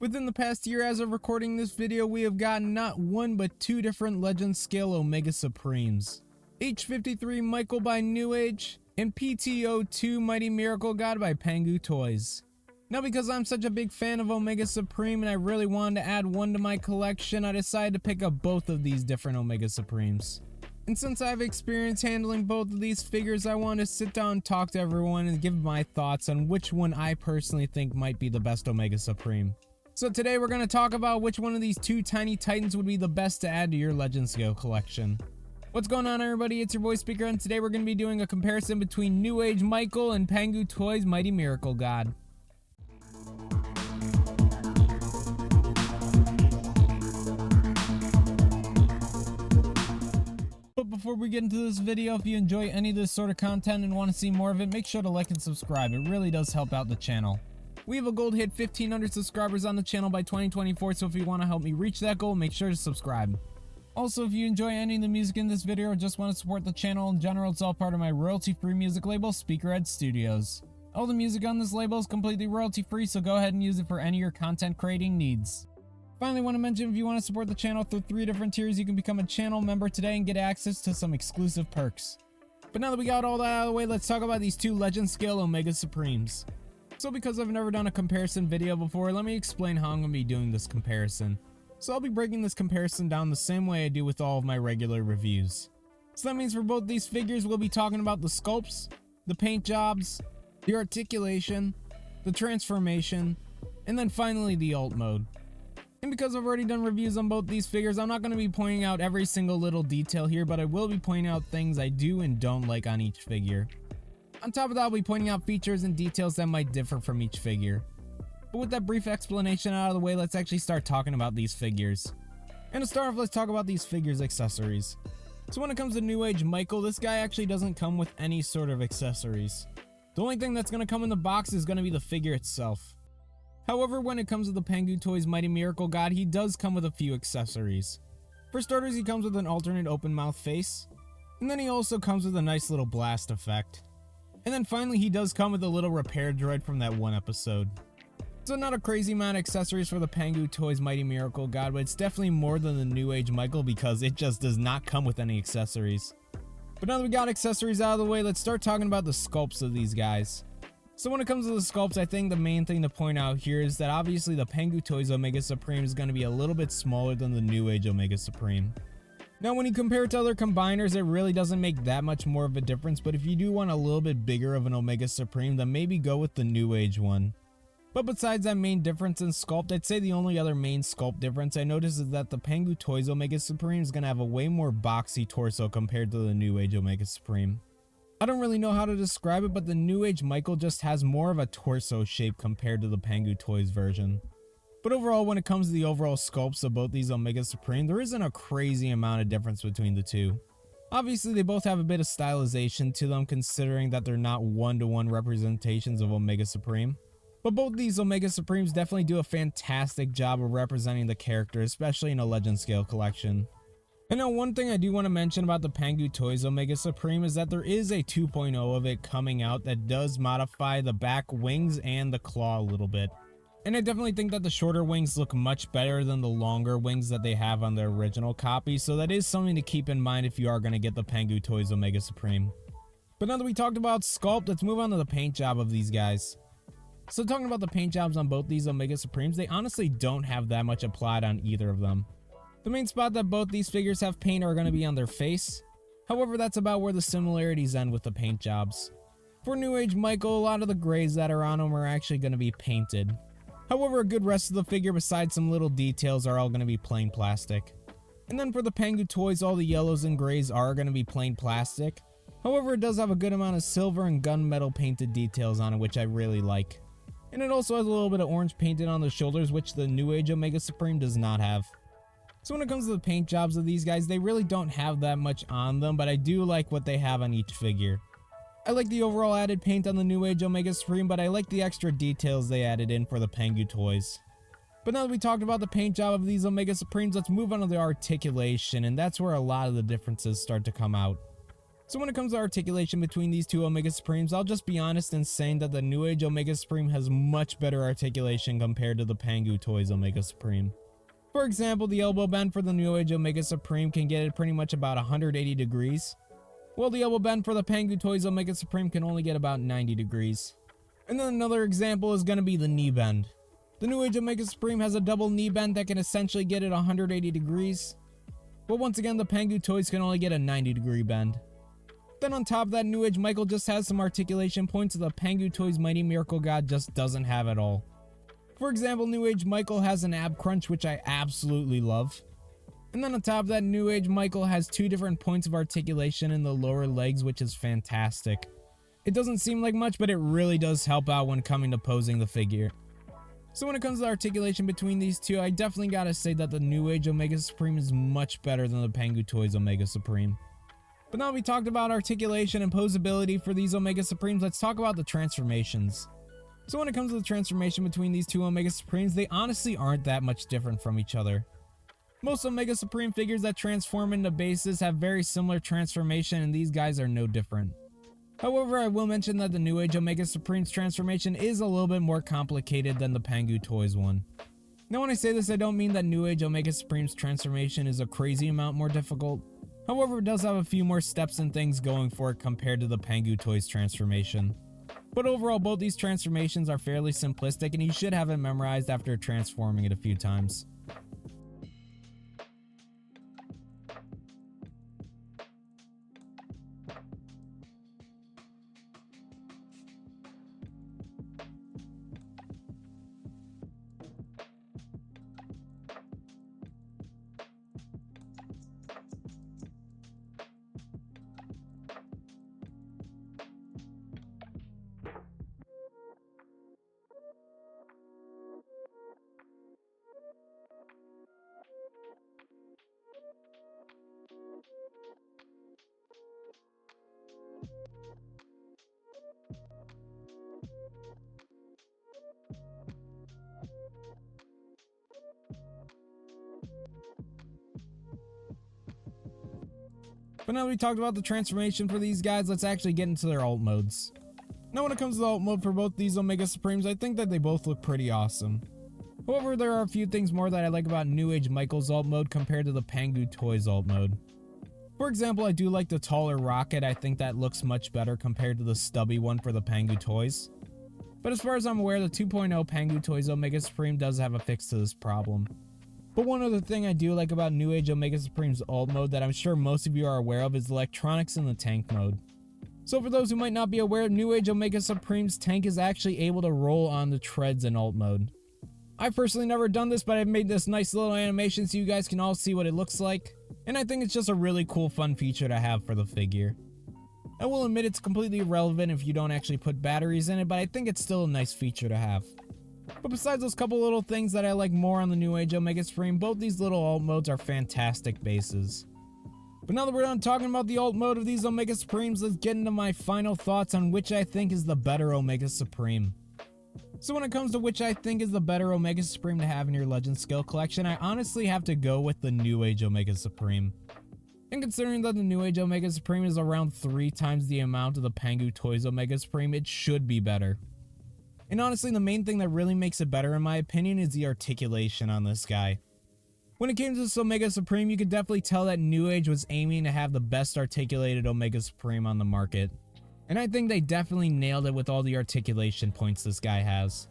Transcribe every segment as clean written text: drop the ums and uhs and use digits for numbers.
Within the past year as of recording this video, we have gotten not one but two different Legend Scale Omega Supremes. H53 Michael by Newage, and PT-02 Mighty Miracle God by Pangu Toys. Now because I'm such a big fan of Omega Supreme and I really wanted to add one to my collection, I decided to pick up both of these different Omega Supremes. And since I have experience handling both of these figures, I wanted to sit down and talk to everyone and give my thoughts on which one I personally think might be the best Omega Supreme. So today we're going to talk about which one of these two tiny titans would be the best to add to your Legend Scale collection. What's going on, everybody? It's your boy Speaker, and today we're going to be doing a comparison between Newage Michael and Pangu Toys Mighty Miracle God. But before we get into this video, if you enjoy any of this sort of content and want to see more of it, make sure to like and subscribe. It really does help out the channel. We have a goal to hit 1,500 subscribers on the channel by 2024, so if you want to help me reach that goal, make sure to subscribe. Also, if you enjoy any of the music in this video or just want to support the channel in general, it's all part of my royalty-free music label, Speakerhead Studios. All the music on this label is completely royalty-free, so go ahead and use it for any of your content creating needs. Finally, I want to mention, if you want to support the channel through 3 different tiers, you can become a channel member today and get access to some exclusive perks. But now that we got all that out of the way, let's talk about these two Legend Scale Omega Supremes. So because I've never done a comparison video before, let me explain how I'm going to be doing this comparison. So I'll be breaking this comparison down the same way I do with all of my regular reviews. So that means for both these figures, we'll be talking about the sculpts, the paint jobs, the articulation, the transformation, and then finally the alt mode. And because I've already done reviews on both these figures, I'm not going to be pointing out every single little detail here, but I will be pointing out things I do and don't like on each figure. On top of that, I'll be pointing out features and details that might differ from each figure. But with that brief explanation out of the way, let's actually start talking about these figures. And to start off, let's talk about these figures' accessories. So when it comes to Newage Michael, this guy actually doesn't come with any sort of accessories. The only thing that's going to come in the box is going to be the figure itself. However, when it comes to the Pangu Toys Mighty Miracle God, he does come with a few accessories. For starters, he comes with an alternate open mouth face, and then he also comes with a nice little blast effect. And then finally, he does come with a little repair droid from that one episode. So not a crazy amount of accessories for the Pangu Toys Mighty Miracle God, but it's definitely more than the Newage Michael because it just does not come with any accessories. But now that we got accessories out of the way, let's start talking about the sculpts of these guys. So when it comes to the sculpts, I think the main thing to point out here is that obviously the Pangu Toys Omega Supreme is going to be a little bit smaller than the Newage Omega Supreme. Now when you compare it to other combiners, it really doesn't make that much more of a difference, but if you do want a little bit bigger of an Omega Supreme, then maybe go with the Newage one. But besides that main difference in sculpt, I'd say the only other main sculpt difference I noticed is that the Pangu Toys Omega Supreme is going to have a way more boxy torso compared to the Newage Omega Supreme. I don't really know how to describe it, but the Newage Michael just has more of a torso shape compared to the Pangu Toys version. But overall, when it comes to the overall sculpts of both these Omega Supreme, there isn't a crazy amount of difference between the two. Obviously, they both have a bit of stylization to them considering that they're not one-to-one representations of Omega Supreme. But both these Omega Supremes definitely do a fantastic job of representing the character, especially in a Legend Scale collection. And now one thing I do want to mention about the Pangu Toys Omega Supreme is that there is a 2.0 of it coming out that does modify the back wings and the claw a little bit. And I definitely think that the shorter wings look much better than the longer wings that they have on the original copy, so that is something to keep in mind if you are going to get the Pangu Toys Omega Supreme. But now that we talked about sculpt, let's move on to the paint job of these guys. So talking about the paint jobs on both these Omega Supremes, they honestly don't have that much applied on either of them. The main spot that both these figures have paint are going to be on their face. However, that's about where the similarities end with the paint jobs. For Newage Michael, a lot of the grays that are on him are actually going to be painted. However, a good rest of the figure besides some little details are all going to be plain plastic. And then for the Pangu Toys, all the yellows and grays are going to be plain plastic. However, it does have a good amount of silver and gunmetal painted details on it, which I really like. And it also has a little bit of orange painted on the shoulders, which the Newage Omega Supreme does not have. So when it comes to the paint jobs of these guys, they really don't have that much on them, but I do like what they have on each figure. I like the overall added paint on the Newage Omega Supreme, but I like the extra details they added in for the Pangu Toys. But now that we talked about the paint job of these Omega Supremes, let's move on to the articulation, and that's where a lot of the differences start to come out. So when it comes to articulation between these two Omega Supremes, I'll just be honest in saying that the Newage Omega Supreme has much better articulation compared to the Pangu Toys Omega Supreme. For example, the elbow bend for the Newage Omega Supreme can get it pretty much about 180 degrees, while the elbow bend for the Pangu Toys Omega Supreme can only get about 90 degrees. And then another example is going to be the knee bend. The Newage Omega Supreme has a double knee bend that can essentially get it 180 degrees, but once again the Pangu Toys can only get a 90 degree bend. Then on top of that, Newage Michael just has some articulation points that the Pangu Toys Mighty Miracle God just doesn't have at all. For example, Newage Michael has an ab crunch, which I absolutely love. And then on top of that, Newage Michael has two different points of articulation in the lower legs, which is fantastic. It doesn't seem like much, but it really does help out when coming to posing the figure. So when it comes to articulation between these two, I definitely gotta say that the Newage Omega Supreme is much better than the Pangu Toys Omega Supreme. But now we talked about articulation and posability for these Omega Supremes, let's talk about the transformations. So when it comes to the transformation between these two Omega Supremes, they honestly aren't that much different from each other. Most Omega Supreme figures that transform into bases have very similar transformation, and these guys are no different. However, I will mention that the Newage Omega Supreme's transformation is a little bit more complicated than the Pangu Toys one. Now when I say this, I don't mean that Newage Omega Supreme's transformation is a crazy amount more difficult. However, it does have a few more steps and things going for it compared to the Pangu Toys transformation. But overall, both these transformations are fairly simplistic and you should have it memorized after transforming it a few times. But now that we talked about the transformation for these guys, let's actually get into their alt modes. Now when it comes to the alt mode for both these Omega Supremes, I think that they both look pretty awesome. However, there are a few things more that I like about Newage Michael's alt mode compared to the Pangu Toys alt mode. For example, I do like the taller rocket. I think that looks much better compared to the stubby one for the Pangu Toys. But as far as I'm aware, the 2.0 Pangu Toys Omega Supreme does have a fix to this problem. But one other thing I do like about Newage Omega Supreme's alt mode that I'm sure most of you are aware of is the electronics in the tank mode. So for those who might not be aware, Newage Omega Supreme's tank is actually able to roll on the treads in alt mode. I've personally never done this, but I've made this nice little animation so you guys can all see what it looks like. And I think it's just a really cool fun feature to have for the figure. I will admit it's completely irrelevant if you don't actually put batteries in it, but I think it's still a nice feature to have. But besides those couple little things that I like more on the Newage Omega Supreme, both these little alt modes are fantastic bases. But now that we're done talking about the alt mode of these Omega Supremes, let's get into my final thoughts on which I think is the better Omega Supreme. So when it comes to which I think is the better Omega Supreme to have in your Legend Scale collection, I honestly have to go with the Newage Omega Supreme. And considering that the Newage Omega Supreme is around 3 times the amount of the Pangu Toys Omega Supreme, it should be better. And honestly, the main thing that really makes it better in my opinion is the articulation on this guy. When it came to this Omega Supreme, you could definitely tell that Newage was aiming to have the best articulated Omega Supreme on the market. And I think they definitely nailed it with all the articulation points this guy has.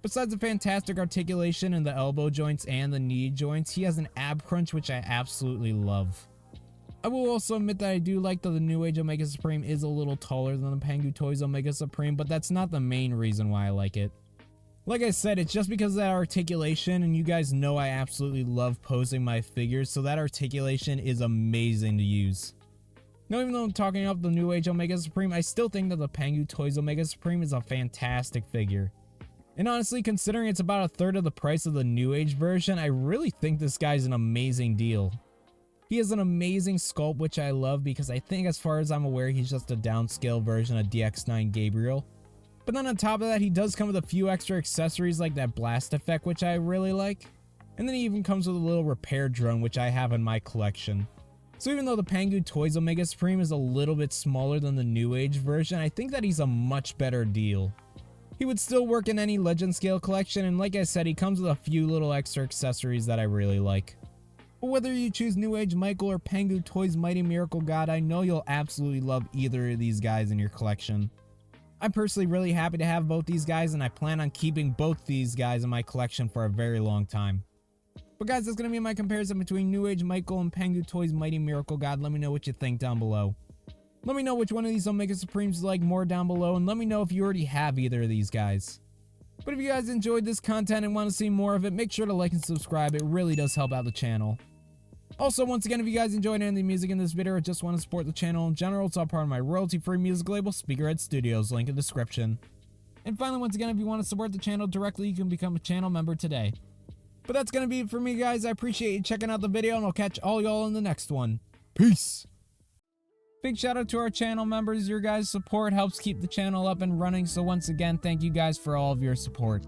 Besides the fantastic articulation in the elbow joints and the knee joints, he has an ab crunch which I absolutely love. I will also admit that I do like that the Newage Omega Supreme is a little taller than the Pangu Toys Omega Supreme, but that's not the main reason why I like it. Like I said, it's just because of that articulation, and you guys know I absolutely love posing my figures, so that articulation is amazing to use. Now, even though I'm talking up the Newage Omega Supreme, I still think that the Pangu Toys Omega Supreme is a fantastic figure. And honestly, considering it's about a third of the price of the Newage version, I really think this guy's an amazing deal. He has an amazing sculpt which I love because I think as far as I'm aware he's just a downscale version of DX9 Gabriel. But then on top of that he does come with a few extra accessories like that blast effect which I really like. And then he even comes with a little repair drone which I have in my collection. So even though the Pangu Toys Omega Supreme is a little bit smaller than the Newage version, I think that he's a much better deal. He would still work in any Legend Scale collection, and like I said, he comes with a few little extra accessories that I really like. But whether you choose Newage Michael or Pangu Toys Mighty Miracle God, I know you'll absolutely love either of these guys in your collection. I'm personally really happy to have both these guys, and I plan on keeping both these guys in my collection for a very long time. But guys, that's going to be my comparison between Newage Michael and Pangu Toys Mighty Miracle God. Let me know what you think down below. Let me know which one of these Omega Supremes you like more down below, and let me know if you already have either of these guys. But if you guys enjoyed this content and want to see more of it, make sure to like and subscribe. It really does help out the channel. Also, once again, if you guys enjoyed any of the music in this video or just want to support the channel in general, it's all part of my royalty-free music label, Speakerhead Studios, link in the description. And finally, once again, if you want to support the channel directly, you can become a channel member today. But that's going to be it for me, guys. I appreciate you checking out the video, and I'll catch all y'all in the next one. Peace! Big shout out to our channel members. Your guys' support helps keep the channel up and running, so once again, thank you guys for all of your support.